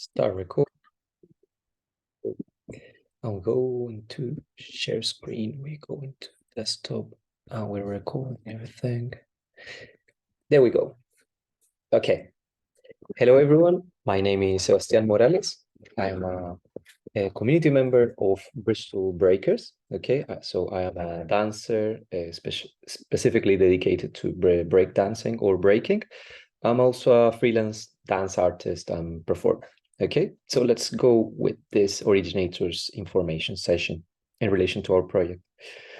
Start record. I'm going to share screen. We go into desktop and we record everything. There we go. Okay. Hello, everyone. My name is Sebastian Morales. I am a community member of Bristol Breakers. Okay, so I am a dancer, specifically dedicated to break dancing or breaking. I'm also a freelance dance artist and performer. Okay, so let's go with this Originators information session in relation to our project.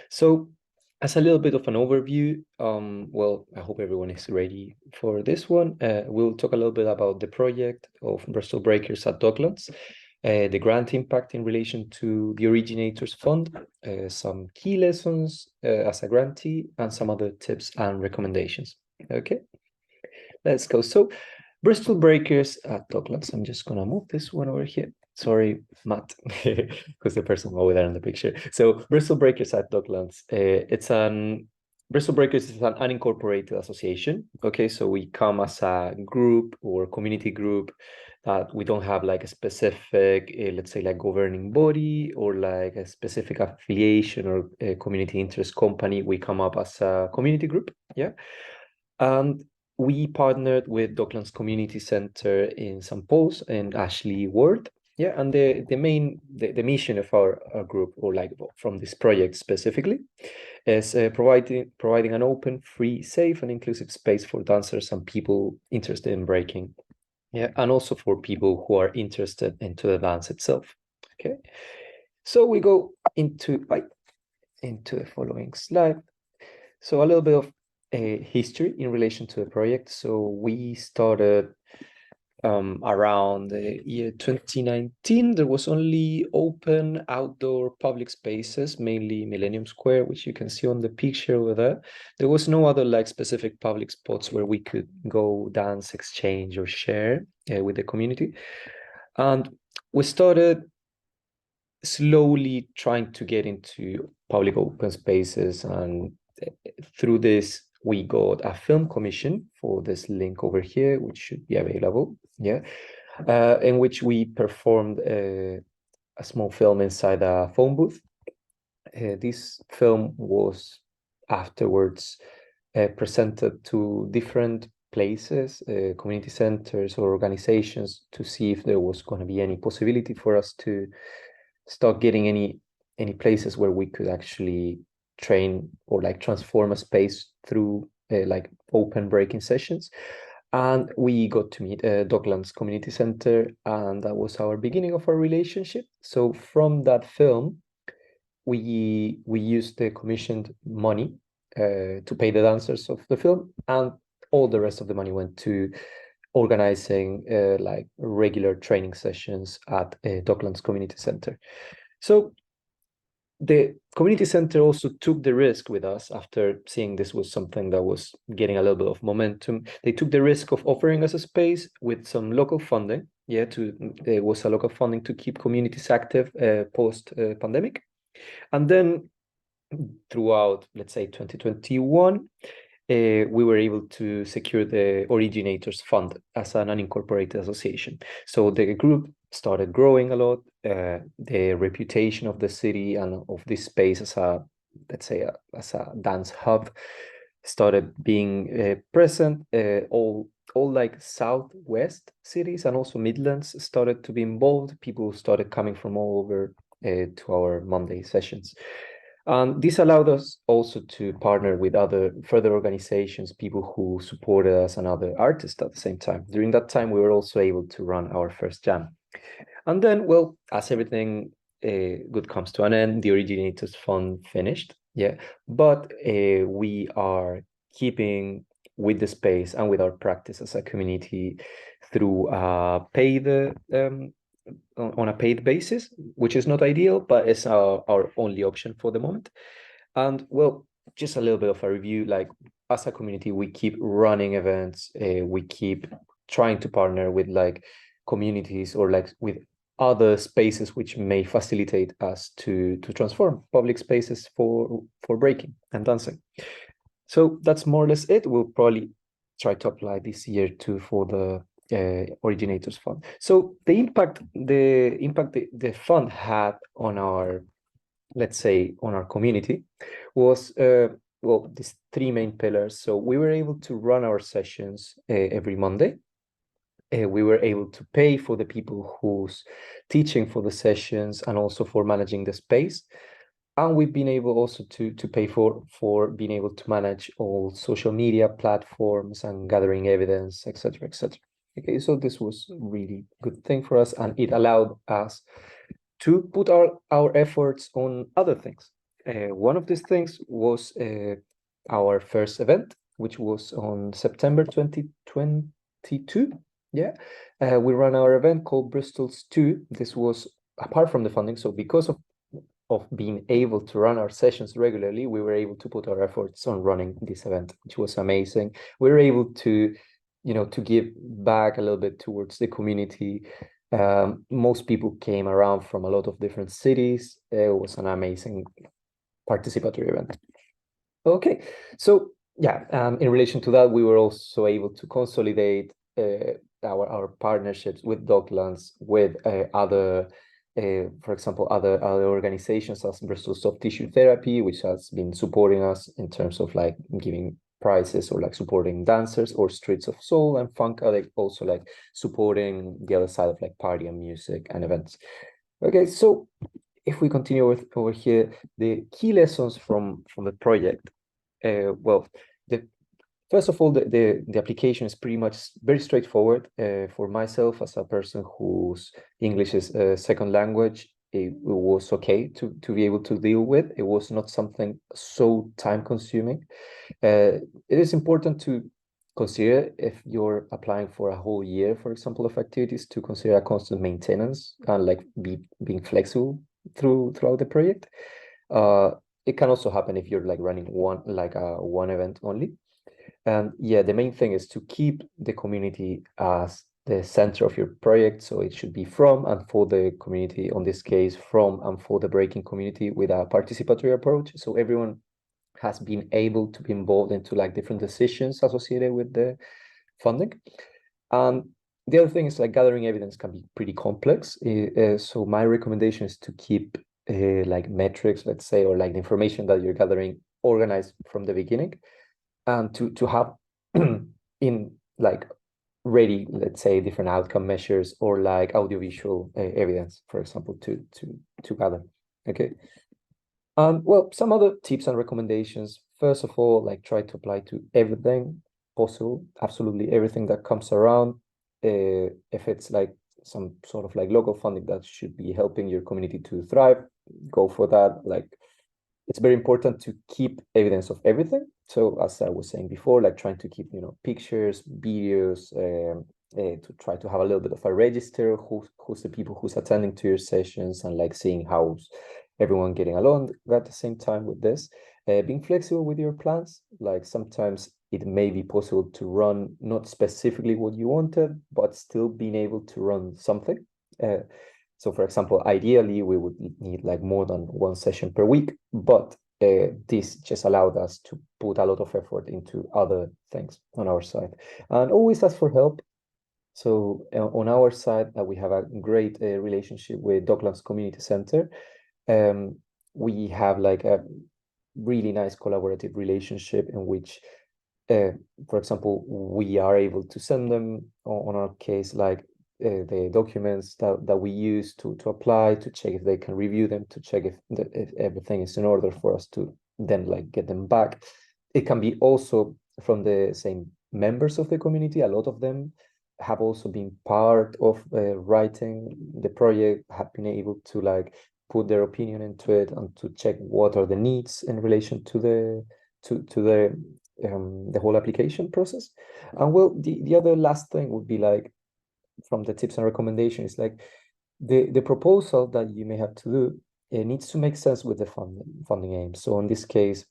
So as a little bit of an overview, well, I hope everyone is ready for this one. We'll talk a little bit about the project of Bristol Breakers at Docklands, the grant impact in relation to the Originators Fund, some key lessons as a grantee, and some other tips and recommendations. Okay, let's go. So Bristol Breakers at Docklands. I'm just gonna move this one over here. Sorry, Matt, because the person over there in the picture. So Bristol Breakers at Docklands. Bristol Breakers is an unincorporated association. Okay, so we come as a group or community group that we don't have like a specific, let's say like governing body or like a specific affiliation or a community interest company. We come up as a community group. Yeah. And we partnered with Docklands Community Center in St. Paul's and Ashley Ward. Yeah, and the mission of our group, or like from this project specifically, is providing an open, free, safe, and inclusive space for dancers and people interested in breaking. Yeah, and also for people who are interested into the dance itself. Okay, so we go into the following slide. So a little bit of history in relation to the project. So we started around the year 2019. There was only open outdoor public spaces, mainly Millennium Square, which you can see on the picture over there. There was no other like specific public spots where we could go dance, exchange, or share with the community. And we started slowly trying to get into public open spaces, and through this we got a film commission for this link over here, which should be available, yeah, in which we performed a small film inside a phone booth. This film was afterwards presented to different places, community centers or organizations, to see if there was going to be any possibility for us to start getting any places where we could actually train or like transform a space through like open breaking sessions. And we got to meet Docklands Community Center, and that was our beginning of our relationship. So from that film, we used the commissioned money to pay the dancers of the film, and all the rest of the money went to organizing like regular training sessions at Docklands Community Center. So the community center also took the risk with us after seeing this was something that was getting a little bit of momentum. They took the risk of offering us a space with some local funding. Yeah, it was a local funding to keep communities active post pandemic. And then throughout, let's say 2021, we were able to secure the Originators Fund as an unincorporated association. So the group started growing a lot. The reputation of the city and of this space as a, let's say, as a dance hub started being present. All like Southwest cities and also Midlands started to be involved. People started coming from all over to our Monday sessions. And this allowed us also to partner with other further organizations, people who supported us, and other artists at the same time. During that time, we were also able to run our first jam. And then, well, as everything good comes to an end, the Originators Fund finished. Yeah, but we are keeping with the space and with our practice as a community through paid on a paid basis, which is not ideal, but it's our only option for the moment. And well, just a little bit of a review, like as a community, we keep running events, we keep trying to partner with like communities or like with other spaces which may facilitate us to transform public spaces for breaking and dancing. So that's more or less it. We'll probably try to apply this year too for the Originators Fund. So the impact the fund had on our, let's say, on our community was well, these three main pillars. So we were able to run our sessions every Monday. We were able to pay for the people who's teaching for the sessions and also for managing the space. And we've been able also to pay for being able to manage all social media platforms and gathering evidence, etc., etc. Okay, so this was a really good thing for us, and it allowed us to put our efforts on other things. One of these things was our first event, which was on September 2022. Yeah, we ran our event called Bristol's 2. This was apart from the funding, so because of being able to run our sessions regularly, we were able to put our efforts on running this event, which was amazing. We were able to, to give back a little bit towards the community. Most people came around from a lot of different cities. It was an amazing participatory event. Okay, so yeah, in relation to that, we were also able to consolidate our partnerships with Docklands, with other, for example, other organizations as Bristol Soft Tissue Therapy, which has been supporting us in terms of like giving prizes or like supporting dancers, or Streets of Soul and Funk, like also like supporting the other side of like party and music and events. Okay, so if we continue with over here, the key lessons from the project. Well, first of all, the application is pretty much very straightforward. For myself, as a person whose English is a second language, it was okay to be able to deal with. It was not something so time consuming. It is important to consider, if you're applying for a whole year, for example, of activities, to consider a constant maintenance and like being flexible throughout the project. It can also happen if you're like running one event only. And yeah, the main thing is to keep the community as the center of your project. So it should be from and for the community, on this case, from and for the breaking community, with a participatory approach. So everyone has been able to be involved into like different decisions associated with the funding. And the other thing is like gathering evidence can be pretty complex. So my recommendation is to keep like metrics, let's say, or like the information that you're gathering organized from the beginning, and to have in like ready, let's say, different outcome measures or like audiovisual evidence, for example, to gather. Okay. Well, some other tips and recommendations. First of all, like try to apply to everything possible, absolutely everything that comes around. If it's like some sort of like local funding that should be helping your community to thrive, go for that. Like, it's very important to keep evidence of everything. So as I was saying before, like trying to keep, pictures, videos, to try to have a little bit of a register, who's the people who's attending to your sessions, and like seeing how's everyone getting along at the same time with this. Being flexible with your plans, like sometimes it may be possible to run not specifically what you wanted, but still being able to run something. So for example, ideally, we would need like more than one session per week, but this just allowed us to put a lot of effort into other things on our side, and always ask for help. So on our side, we have a great relationship with Docklands Community Center. We have like a really nice collaborative relationship in which, for example, we are able to send them, on our case, like the documents that we use to apply, to check if they can review them, to check if everything is in order for us to then like get them back. It can be also from the same members of the community. A lot of them have also been part of writing the project, have been able to like put their opinion into it and to check what are the needs in relation to the whole application process. And well, the other last thing would be like, from the tips and recommendations, like the proposal that you may have to do, it needs to make sense with the funding aims. So in this case,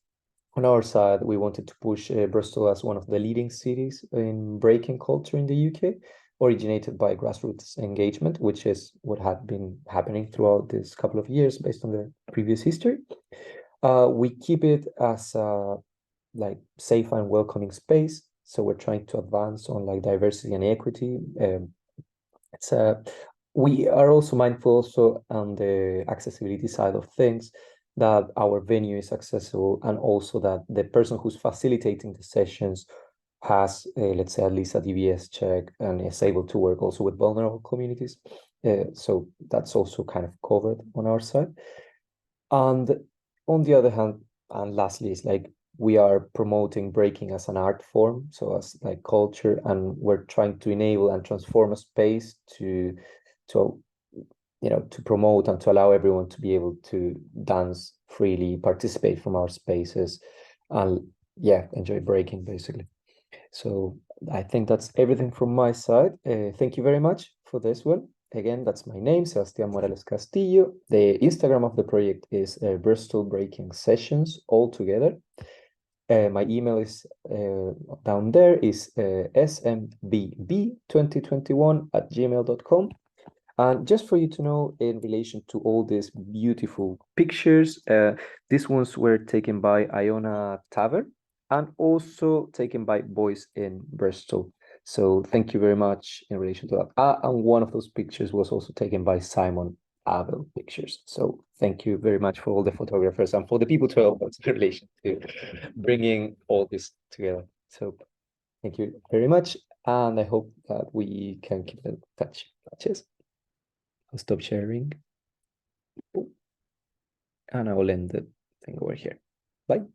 on our side, we wanted to push Bristol as one of the leading cities in breaking culture in the UK, originated by grassroots engagement, which is what had been happening throughout this couple of years based on the previous history. We keep it as a like safe and welcoming space. So we're trying to advance on like diversity and equity. We are also mindful also on the accessibility side of things, that our venue is accessible, and also that the person who's facilitating the sessions has, let's say, at least a DBS check and is able to work also with vulnerable communities. So that's also kind of covered on our side. And on the other hand, and lastly, is like we are promoting breaking as an art form, so as like culture, and we're trying to enable and transform a space to to promote and to allow everyone to be able to dance freely, participate from our spaces, and yeah, enjoy breaking basically. So I think that's everything from my side. Thank you very much for this one. Again, that's my name, Sebastian Morales Castillo. The Instagram of the project is Bristol Breaking Sessions, all together. My email is down there, is smbb2021@gmail.com. And just for you to know, in relation to all these beautiful pictures, these ones were taken by Iona Taver and also taken by Boys in Bristol. So thank you very much in relation to that. And one of those pictures was also taken by Simon Abel Pictures. So thank you very much for all the photographers and for the people to help us in relation to bringing all this together. So thank you very much. And I hope that we can keep in touch. Cheers. I'll stop sharing. And I will end the thing over here. Bye.